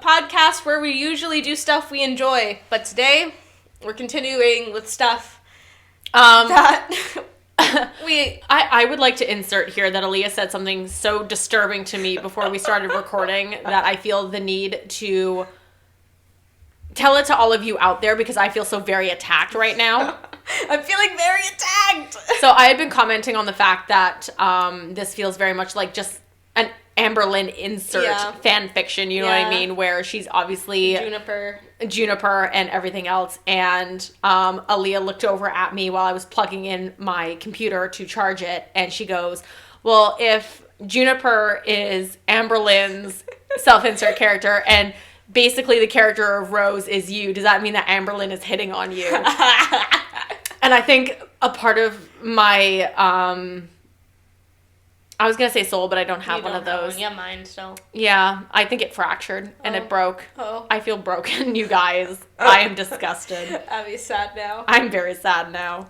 podcast where we usually do stuff we enjoy, but today we're continuing with stuff that I would like to insert here that Aaliyah said something so disturbing to me before we started recording that I feel the need to tell it to all of you out there because I feel so very attacked right now. I'm feeling very attacked. So I had been commenting on the fact that this feels very much like just an Amberlynn insert fan fiction, you know what I mean? Where she's obviously Juniper and everything else. And Aaliyah looked over at me while I was plugging in my computer to charge it. And she goes, well, if Juniper is Amberlynn's self-insert character and basically the character of Rose is you, does that mean that Amberlynn is hitting on you? And I think a part of my... I was going to say soul, but I don't have one of those. Yeah, mine still. Yeah, I think it fractured and it broke. Oh. I feel broken, you guys. I am disgusted. Abby's sad now. I'm very sad now.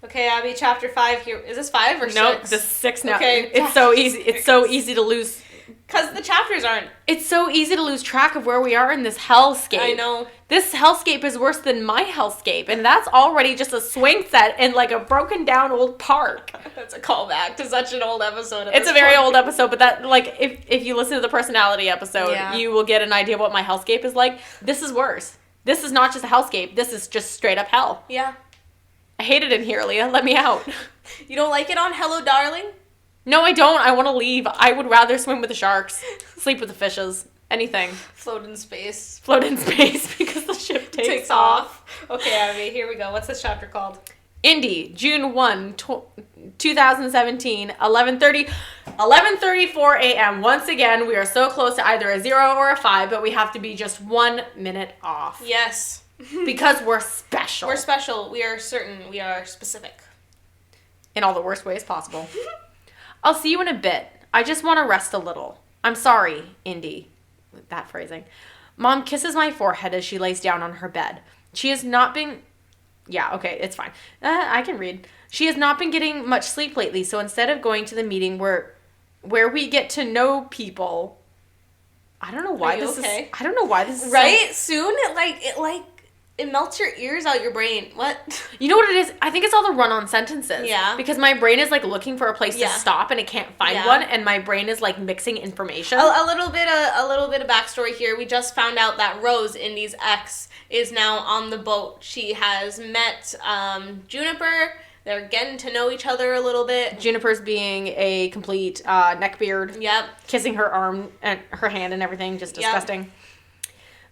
Okay, Abby, chapter 5 here. Is this 5 or 6? Nope, this is 6 now. Okay, it's so easy. It's so easy to lose. Because the chapters aren't. It's so easy to lose track of where we are in this hellscape. I know. This hellscape is worse than my hellscape, and that's already just a swing set in like a broken down old park. That's a callback to such an old episode. It's a very old episode, but that like if you listen to the personality episode, you will get an idea of what my hellscape is like. This is worse. This is not just a hellscape. This is just straight up hell. Yeah. I hate it in here, Leah. Let me out. You don't like it on Hello Darling? No, I don't. I want to leave. I would rather swim with the sharks, sleep with the fishes, anything. Float in space. Float in space because the ship takes off. Okay, Abby, here we go. What's this chapter called? Indy, June 1, 2017, 11:34 a.m. Once again, we are so close to either a 0 or a 5, but we have to be just 1 minute off. Yes. Because we're special. We're special. We are certain. We are specific. In all the worst ways possible. I'll see you in a bit. I just want to rest a little. I'm sorry, Indy. That phrasing. Mom kisses my forehead as she lays down on her bed. She has not been... Yeah, okay, it's fine. I can read. She has not been getting much sleep lately, so instead of going to the meeting where we get to know people... I don't know why this is... I don't know why this is... Right? Soon, it melts your ears out your brain. What? You know what it is? I think it's all the run-on sentences. Yeah. Because my brain is, like, looking for a place to stop, and it can't find one, and my brain is, like, mixing information. A little bit of backstory here. We just found out that Rose, Indy's ex, is now on the boat. She has met Juniper. They're getting to know each other a little bit. Juniper's being a complete neckbeard. Yep. Kissing her arm and her hand and everything. Just disgusting. Yep.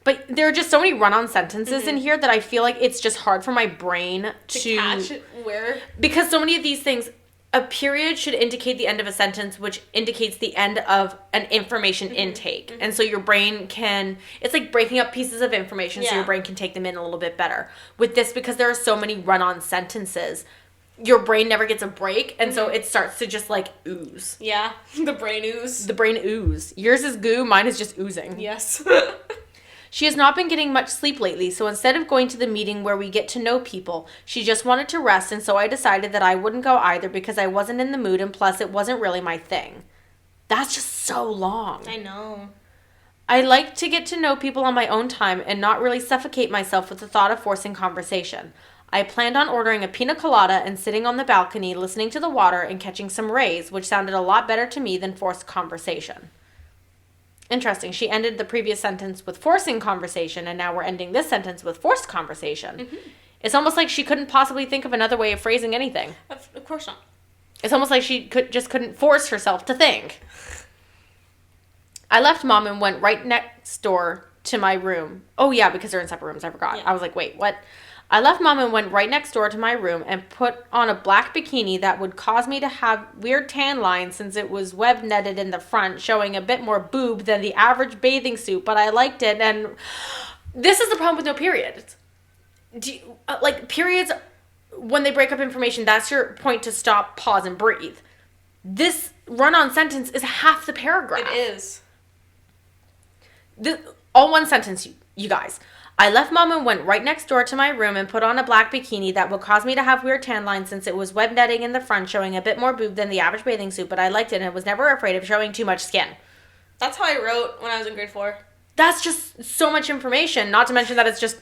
But there are just so many run-on sentences in here that I feel like it's just hard for my brain to catch where. Because so many of these things, a period should indicate the end of a sentence, which indicates the end of an information intake. And so your brain can, it's like breaking up pieces of information so your brain can take them in a little bit better. With this, because there are so many run-on sentences, your brain never gets a break, and so it starts to just, like, ooze. Yeah, the brain ooze. The brain ooze. Yours is goo, mine is just oozing. Yes. She has not been getting much sleep lately, so instead of going to the meeting where we get to know people, she just wanted to rest, and so I decided that I wouldn't go either because I wasn't in the mood, and plus it wasn't really my thing. That's just so long. I know. I like to get to know people on my own time and not really suffocate myself with the thought of forcing conversation. I planned on ordering a pina colada and sitting on the balcony, listening to the water and catching some rays, which sounded a lot better to me than forced conversation. Interesting. She ended the previous sentence with forcing conversation, and now we're ending this sentence with forced conversation. It's almost like she couldn't possibly think of another way of phrasing anything. Of course not. It's almost like she couldn't force herself to think. I left Mom and went right next door to my room. Oh, yeah, because they're in separate rooms. I forgot. Yeah. I was like, wait, what? I left Mom and went right next door to my room and put on a black bikini that would cause me to have weird tan lines since it was web netted in the front, showing a bit more boob than the average bathing suit, but I liked it. And this is the problem with no periods. Periods, when they break up information, that's your point to stop, pause, and breathe. This run-on sentence is half the paragraph. It is. All one sentence, you guys. I left Mom and went right next door to my room and put on a black bikini that would cause me to have weird tan lines since it was web netting in the front, showing a bit more boob than the average bathing suit, but I liked it and was never afraid of showing too much skin. That's how I wrote when I was in grade 4. That's just so much information. Not to mention that it's just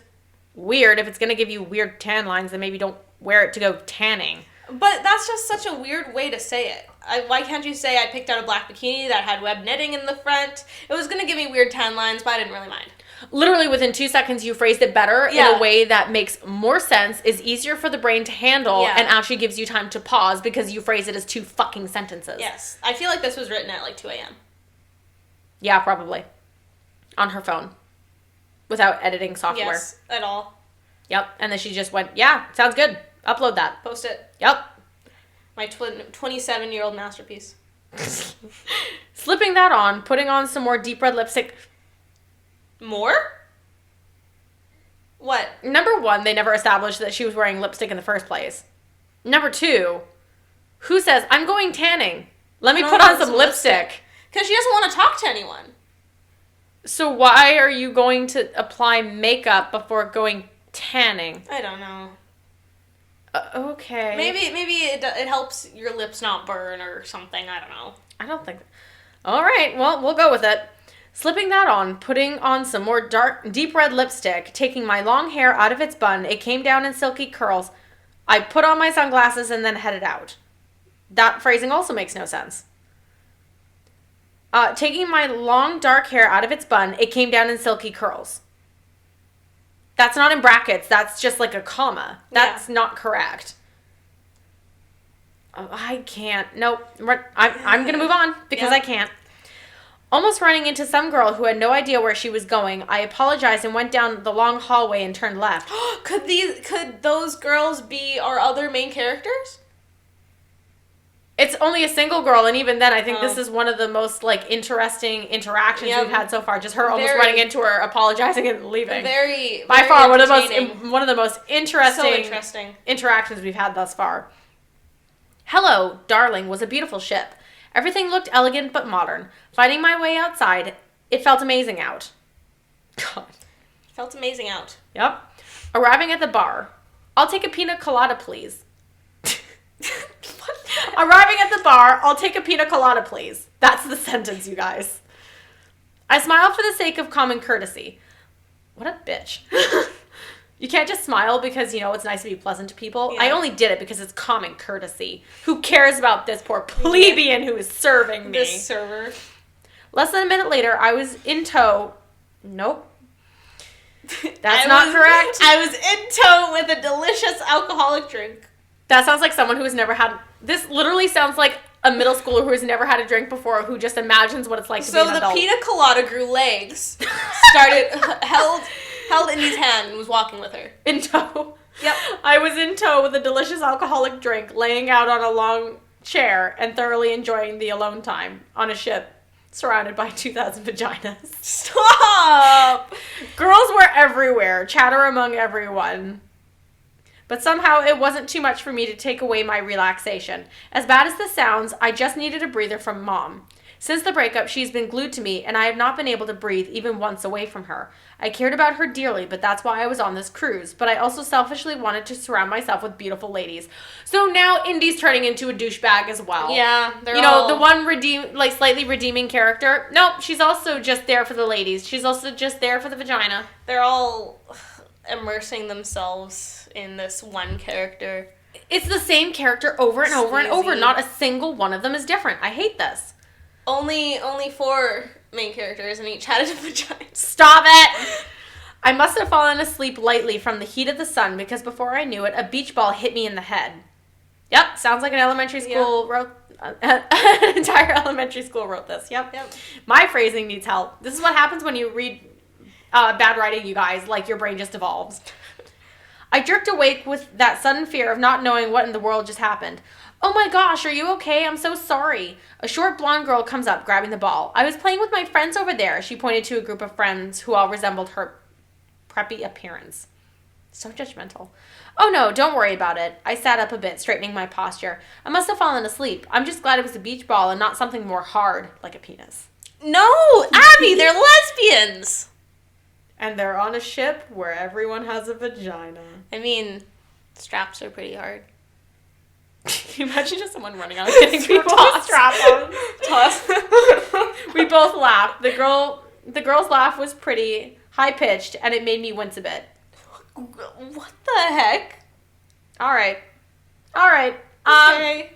weird. If it's going to give you weird tan lines, then maybe don't wear it to go tanning. But that's just such a weird way to say it. Why can't you say I picked out a black bikini that had web knitting in the front? It was going to give me weird tan lines, but I didn't really mind. Literally within 2 seconds, you phrased it better in a way that makes more sense, is easier for the brain to handle, and actually gives you time to pause because you phrase it as 2 fucking sentences. Yes. I feel like this was written at like 2 a.m. Yeah, probably. On her phone. Without editing software. Yes, at all. Yep. And then she just went, yeah, sounds good. Upload that. Post it. Yep. My 27-year-old masterpiece. Slipping that on, putting on some more deep red lipstick. More? What? Number 1, they never established that she was wearing lipstick in the first place. Number 2, who says, I'm going tanning. Let me put on some lipstick. Because she doesn't want to talk to anyone. So why are you going to apply makeup before going tanning? I don't know. Okay. Maybe it helps your lips not burn or something. I don't know. I don't think... All right, well, we'll go with it. Slipping that on, putting on some more deep red lipstick, taking my long hair out of its bun, it came down in silky curls. I put on my sunglasses and then headed out. That phrasing also makes no sense. Taking my long dark hair out of its bun, it came down in silky curls. That's not in brackets. That's just like a comma. That's not correct. Oh, I can't. Nope. I'm going to move on because I can't. Almost running into some girl who had no idea where she was going, I apologized and went down the long hallway and turned left. Could those girls be our other main characters? It's only a single girl, and even then, I think this is one of the most, like, interesting interactions we've had so far. Just her almost running into her, apologizing, and leaving. By far, one of the most interesting interactions we've had thus far. Hello, Darling was a beautiful ship. Everything looked elegant but modern. Finding my way outside, it felt amazing out. God. It felt amazing out. Yep. Arriving at the bar. I'll take a pina colada, please. Arriving at the bar, I'll take a pina colada, please. That's the sentence, you guys. I smiled for the sake of common courtesy. What a bitch. You can't just smile because, you know, it's nice to be pleasant to people. Yeah. I only did it because it's common courtesy. Who cares about this poor plebeian who is serving me? This server. Less than a minute later, I was in tow. Nope. That's not correct. I was in tow with a delicious alcoholic drink. That sounds like someone who has never had... This literally sounds like a middle schooler who has never had a drink before, who just imagines what it's like to be an adult. So the pina colada grew legs, held in his hand, and was walking with her. In tow. Yep. I was in tow with a delicious alcoholic drink, laying out on a long chair and thoroughly enjoying the alone time on a ship surrounded by 2,000 vaginas. Stop! Girls were everywhere, chatter among everyone. But somehow it wasn't too much for me to take away my relaxation. As bad as this sounds, I just needed a breather from Mom. Since the breakup, she's been glued to me, and I have not been able to breathe even once away from her. I cared about her dearly, but that's why I was on this cruise. But I also selfishly wanted to surround myself with beautiful ladies. So now Indy's turning into a douchebag as well. Yeah, the one slightly redeeming character. Nope, she's also just there for the ladies. She's also just there for the vagina. They're all immersing themselves in this one character. It's the same character over and over and over. Not a single one of them is different. I hate this. Only 4 main characters and each had a vagina. Stop it! I must have fallen asleep lightly from the heat of the sun because before I knew it, a beach ball hit me in the head. Yep, sounds like an elementary school wrote... an entire elementary school wrote this. Yep. My phrasing needs help. This is what happens when you read bad writing, you guys. Like, your brain just evolves. I jerked awake with that sudden fear of not knowing what in the world just happened. Oh my gosh, are you okay? I'm so sorry. A short blonde girl comes up, grabbing the ball. I was playing with my friends over there. She pointed to a group of friends who all resembled her preppy appearance. So judgmental. Oh no, don't worry about it. I sat up a bit, straightening my posture. I must have fallen asleep. I'm just glad it was a beach ball and not something more hard, like a penis. No, Abby, they're lesbians. And they're on a ship where everyone has a vagina. I mean, straps are pretty hard. Can you imagine just someone running out and getting people to strap on? Toss. We both laughed. The girl The girl's laugh was pretty high-pitched, and it made me wince a bit. What the heck? All right. Okay.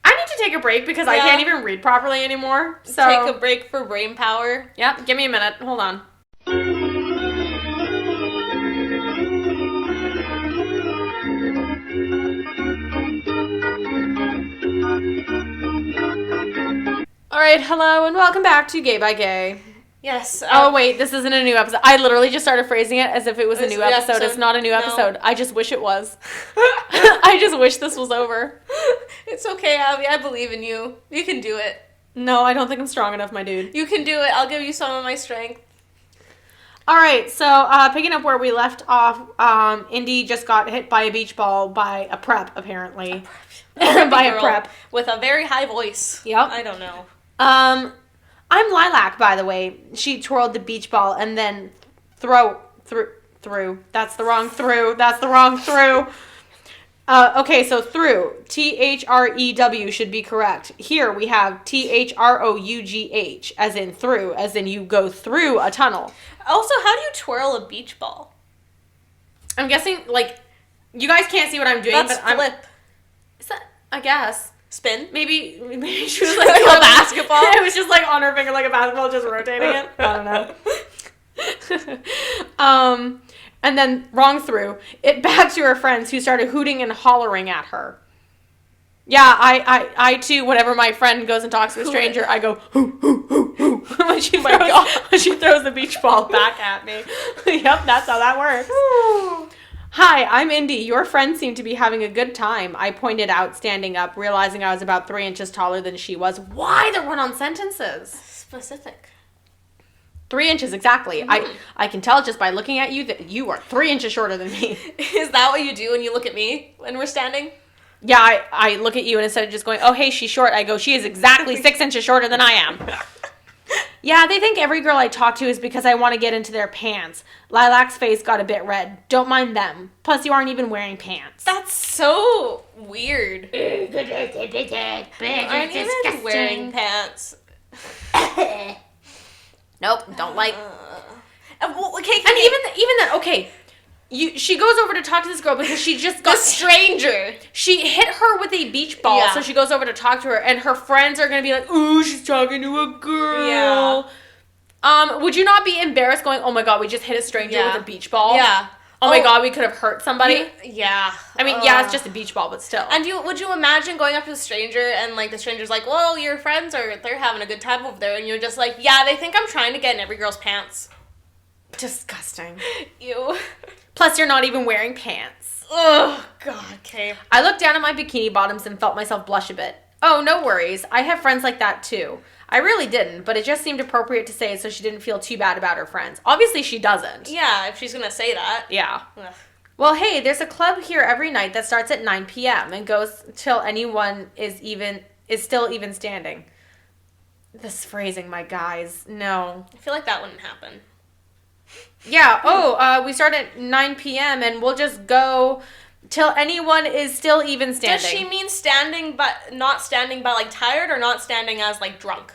I need to take a break because I can't even read properly anymore. So take a break for brain power. Yep, give me a minute. Hold on. All right, hello and welcome back to Gay by Gay. Yes. Oh, wait, this isn't a new episode. I literally just started phrasing it as if it was a new episode. It's not a new episode. I just wish it was. I just wish this was over. It's okay, Abby. I believe in you. You can do it. No, I don't think I'm strong enough, my dude. You can do it. I'll give you some of my strength. All right, so picking up where we left off, Indy just got hit by a beach ball by a prep, apparently. By a prep. With a very high voice. Yep. I don't know. I'm Lilac, by the way. She twirled the beach ball and then threw. That's the wrong through. Okay, so through. THREW should be correct. Here we have THROUGH, as in through, as in you go through a tunnel. Also, how do you twirl a beach ball? I'm guessing, like, you guys can't see what I'm doing, That's but flip. Is that, I guess. Spin? Maybe she was like a basketball. It was just like on her finger like a basketball, just rotating it. I don't know. And then wrong through. It back to her friends who started hooting and hollering at her. Yeah, I too, whenever my friend goes and talks to a stranger, I go, hoo, hoo, hoo, hoo, when she throws the beach ball back at me. Yep, that's how that works. Hi, I'm Indy. Your friends seem to be having a good time, I pointed out, standing up, realizing I was about 3 inches taller than she was. Why the run-on sentences? Specific. 3 inches, exactly. Mm-hmm. I can tell just by looking at you that you are 3 inches shorter than me. Is that what you do when you look at me when we're standing? Yeah, I look at you and instead of just going, oh, hey, she's short, I go, she is exactly 6 inches shorter than I am. Yeah, they think every girl I talk to is because I want to get into their pants. Lilac's face got a bit red. Don't mind them. Plus, you aren't even wearing pants. That's so weird. Aren't even wearing pants. Nope, don't like. Okay, and even then, okay. She goes over to talk to this girl because she just got... The stranger. She hit her with a beach ball, so she goes over to talk to her, and her friends are going to be like, ooh, she's talking to a girl. Yeah. Would you not be embarrassed going, oh my god, we just hit a stranger with a beach ball? Yeah. Oh my god, we could have hurt somebody? Yeah. I mean, yeah, it's just a beach ball, but still. And would you imagine going up to a stranger and, like, the stranger's like, well, your friends they're having a good time over there, and you're just like, yeah, they think I'm trying to get in every girl's pants. Disgusting. Ew. Plus, you're not even wearing pants. Oh, God, okay. I looked down at my bikini bottoms and felt myself blush a bit. Oh, no worries. I have friends like that, too. I really didn't, but it just seemed appropriate to say it so she didn't feel too bad about her friends. Obviously, she doesn't. Yeah, if she's gonna say that. Yeah. Ugh. Well, hey, there's a club here every night that starts at 9 p.m. and goes till anyone is still even standing. This phrasing, my guys. No. I feel like that wouldn't happen. Yeah, we start at 9 p.m. and we'll just go till anyone is still even standing. Does she mean standing but not standing by like tired or not standing as like drunk?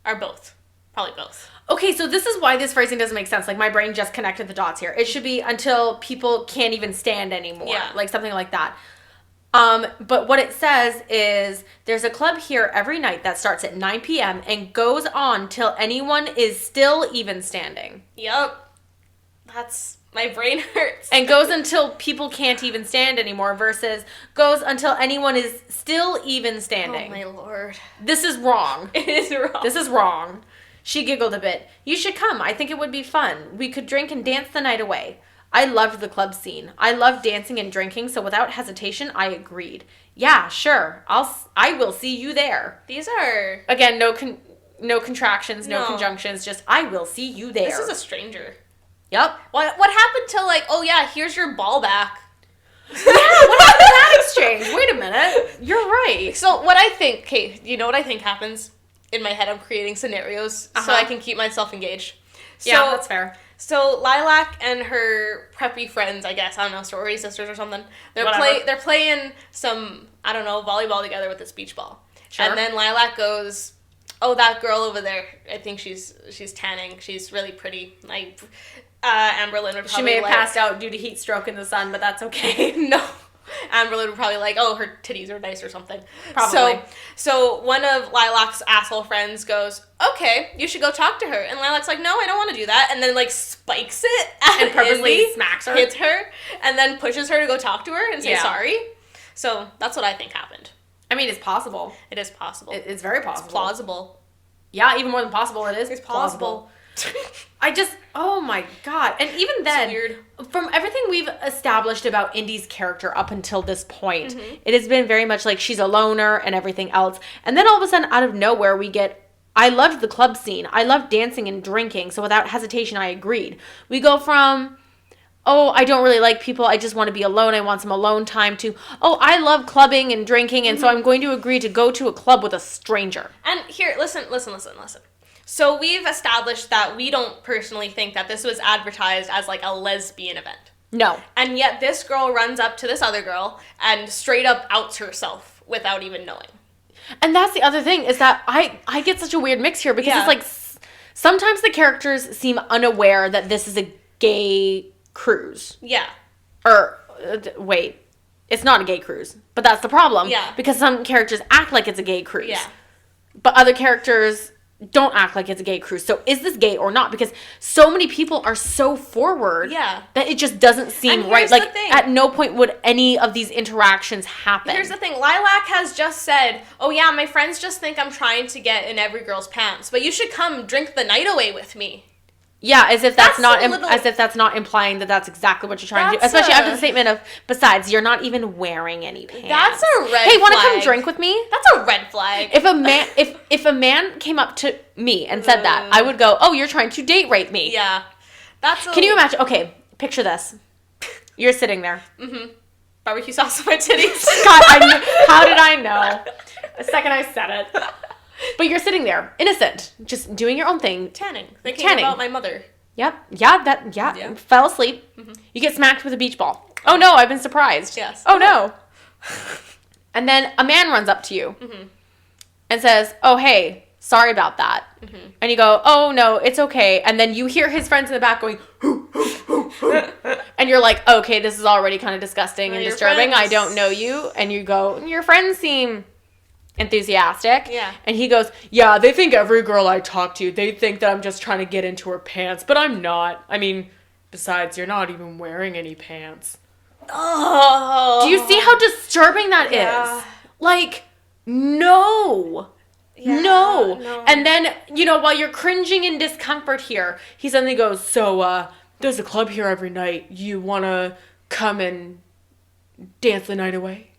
Or both? Probably both. Okay, so this is why this phrasing doesn't make sense. Like my brain just connected the dots here. It should be until people can't even stand anymore. Yeah. Like something like that. But what it says is there's a club here every night that starts at 9 p.m. and goes on till anyone is still even standing. Yep. My brain hurts. And goes until people can't even stand anymore versus goes until anyone is still even standing. Oh, my Lord. This is wrong. It is wrong. This is wrong. She giggled a bit. You should come. I think it would be fun. We could drink and dance the night away. I loved the club scene. I loved dancing and drinking, so without hesitation, I agreed. Yeah, sure. I will see you there. These are... Again, no contractions, no conjunctions, just I will see you there. This is a stranger. Yep. What happened to like, oh yeah, here's your ball back? Yeah, what happened to that exchange? Wait a minute. You're right. So what I think, Kate, you know what I think happens? In my head, I'm creating scenarios so I can keep myself engaged. Yeah, that's fair. So Lilac and her preppy friends, I guess, I don't know, sorority sisters or something, they're playing some, I don't know, volleyball together with this beach ball. Sure. And then Lilac goes, oh, that girl over there, I think she's tanning. She's really pretty. Amberlynn would probably She may have passed out due to heat stroke in the sun, but that's okay. No. Amberlynn would probably like, oh, her titties are nice or something. Probably. So one of Lilac's asshole friends goes, okay, you should go talk to her. And Lilac's like, no, I don't want to do that. And then like spikes it and purposely smacks her. Hits her, and then pushes her to go talk to her and say sorry. So that's what I think happened. I mean, it's possible. It is possible. It's very possible. It's plausible. Yeah, even more than possible, it is. It's plausible. Oh my God. And even then, weird. From everything we've established about Indy's character up until this point, it has been very much like she's a loner and everything else. And then all of a sudden, out of nowhere, we get, I loved the club scene. I loved dancing and drinking. So without hesitation, I agreed. We go from, oh, I don't really like people. I just want to be alone. I want some alone time to, oh, I love clubbing and drinking. And so I'm going to agree to go to a club with a stranger. And here, listen. So we've established that we don't personally think that this was advertised as like a lesbian event. No. And yet this girl runs up to this other girl and straight up outs herself without even knowing. And that's the other thing, is that I get such a weird mix here because it's like sometimes the characters seem unaware that this is a gay cruise. Yeah. Or, wait, it's not a gay cruise. But that's the problem. Yeah. Because some characters act like it's a gay cruise. Yeah. But other characters don't act like it's a gay cruise. So is this gay or not? Because so many people are so forward that it just doesn't seem right. Like, at no point would any of these interactions happen. Here's the thing. Lilac has just said, oh yeah, my friends just think I'm trying to get in every girl's pants, but you should come drink the night away with me. Yeah, as if that's not implying that that's exactly what you're trying to do. Especially after the statement of, besides, you're not even wearing any pants. That's a red flag. Hey, want to come drink with me? That's a red flag. If a man came up to me and said that, I would go, oh, you're trying to date rape me. Yeah. Can you imagine? Okay, picture this. You're sitting there. Mm-hmm. Barbecue sauce on my titties. God, how did I know? The second I said it. But you're sitting there, innocent, just doing your own thing. Tanning. Thinking about my mother. Yep. Yeah. Fell asleep. Mm-hmm. You get smacked with a beach ball. Oh no, I've been surprised. Yes. Oh no. And then a man runs up to you and says, oh hey, sorry about that. Mm-hmm. And you go, oh no, it's okay. And then you hear his friends in the back going, hoo, hoo, hoo. And you're like, okay, this is already kind of disgusting and disturbing. I don't know you. And you go, your friends seem enthusiastic. Yeah. And he goes, yeah, they think every girl I talk to, they think that I'm just trying to get into her pants, but I'm not. I mean, besides, you're not even wearing any pants. Oh. Do you see how disturbing that is? Like, no. Yeah, no. And then, while you're cringing in discomfort here, he suddenly goes, so, there's a club here every night. You want to come and dance the night away?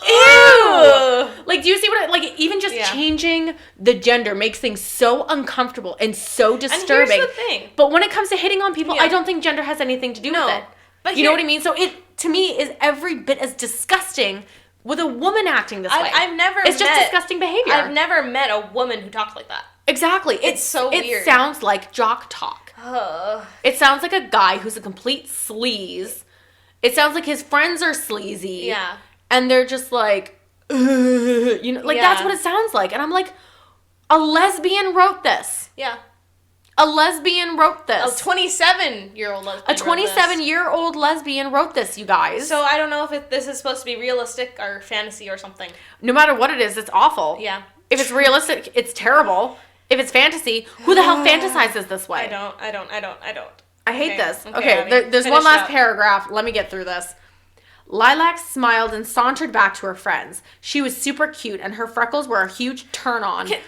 Ew! Like, do you see even just changing the gender makes things so uncomfortable and so disturbing. And here's the thing. But when it comes to hitting on people, I don't think gender has anything to do with it. But you know what I mean? So it, to me, is every bit as disgusting with a woman acting this way. It's just disgusting behavior. I've never met a woman who talked like that. Exactly. It's so weird. It sounds like jock talk. It sounds like a guy who's a complete sleaze. It sounds like his friends are sleazy. Yeah. And they're just like, that's what it sounds like. And I'm like, a lesbian wrote this. Yeah. A lesbian wrote this. A 27-year-old lesbian. A 27-year-old lesbian wrote this, you guys. So I don't know if this is supposed to be realistic or fantasy or something. No matter what it is, it's awful. Yeah. If it's realistic, it's terrible. If it's fantasy, who the hell fantasizes this way? I don't. I hate this. Okay, there's one last paragraph. Let me get through this. Lilac smiled and sauntered back to her friends. She was super cute, and her freckles were a huge turn-on. Can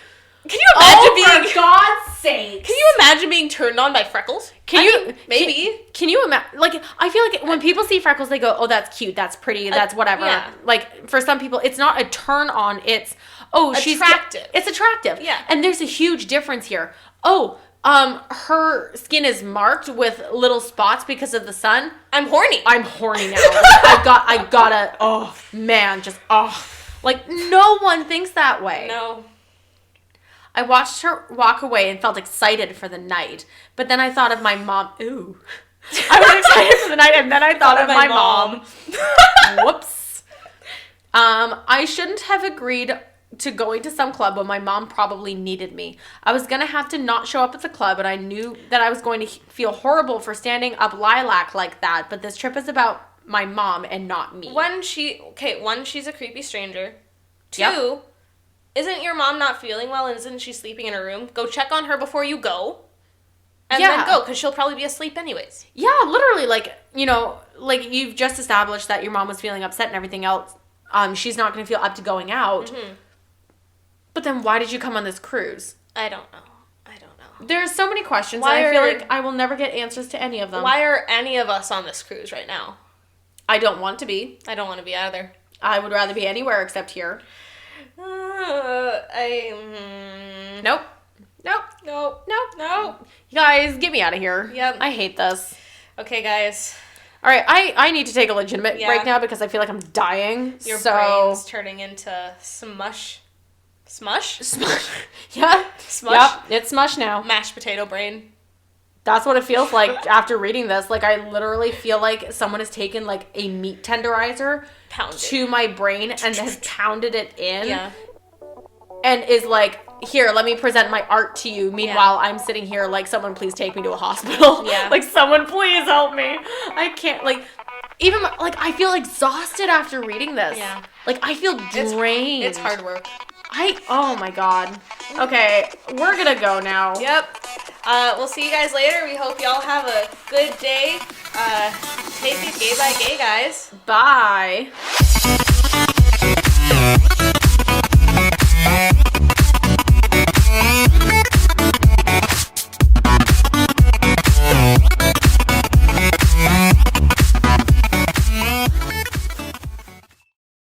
you imagine for God's sake! Can you imagine being turned on by freckles? Maybe. Can you imagine? Like, I feel like when people see freckles, they go, "Oh, that's cute. That's pretty. That's whatever." Yeah. Like, for some people, it's not a turn-on. It's she's attractive. It's attractive. Yeah. And there's a huge difference here. Her skin is marked with little spots because of the sun. I'm horny now. I gotta, oh man, like no one thinks that way. No. I watched her walk away and felt excited for the night, but then I thought of my mom. Ooh. I was excited for the night and then I thought of my mom. Whoops. I shouldn't have agreed to going to some club when my mom probably needed me. I was going to have to not show up at the club, and I knew that I was going to feel horrible for standing up lilac like that, but this trip is about my mom and not me. One, she's a creepy stranger. Two, isn't your mom not feeling well and isn't she sleeping in her room? Go check on her before you go. And then go, because she'll probably be asleep anyways. Yeah, literally, like, you know, like you've just established that your mom was feeling upset and everything else. She's not going to feel up to going out. Mm-hmm. But then why did you come on this cruise? I don't know. There's so many questions, and I feel like I will never get answers to any of them. Why are any of us on this cruise right now? I don't want to be. I don't want to be either. I would rather be anywhere except here. Nope. You guys, get me out of here. Yep. I hate this. Okay, guys. All right, I need to take a legitimate break now because I feel like I'm dying. Your brain's turning into smush. Smush? Yeah. Smush? Yep, it's smush now. Mashed potato brain. That's what it feels like after reading this. Like, I literally feel like someone has taken, like, a meat tenderizer to my brain and has pounded it in. Yeah. And is like, here, let me present my art to you. Meanwhile, I'm sitting here like, someone please take me to a hospital. Yeah. Like, someone please help me. I can't, like, even, like, I feel exhausted after reading this. Yeah. Like, I feel drained. It's hard work. Oh my god. Okay, we're gonna go now. Yep. We'll see you guys later. We hope y'all have a good day. Take it gay by gay, guys. Bye.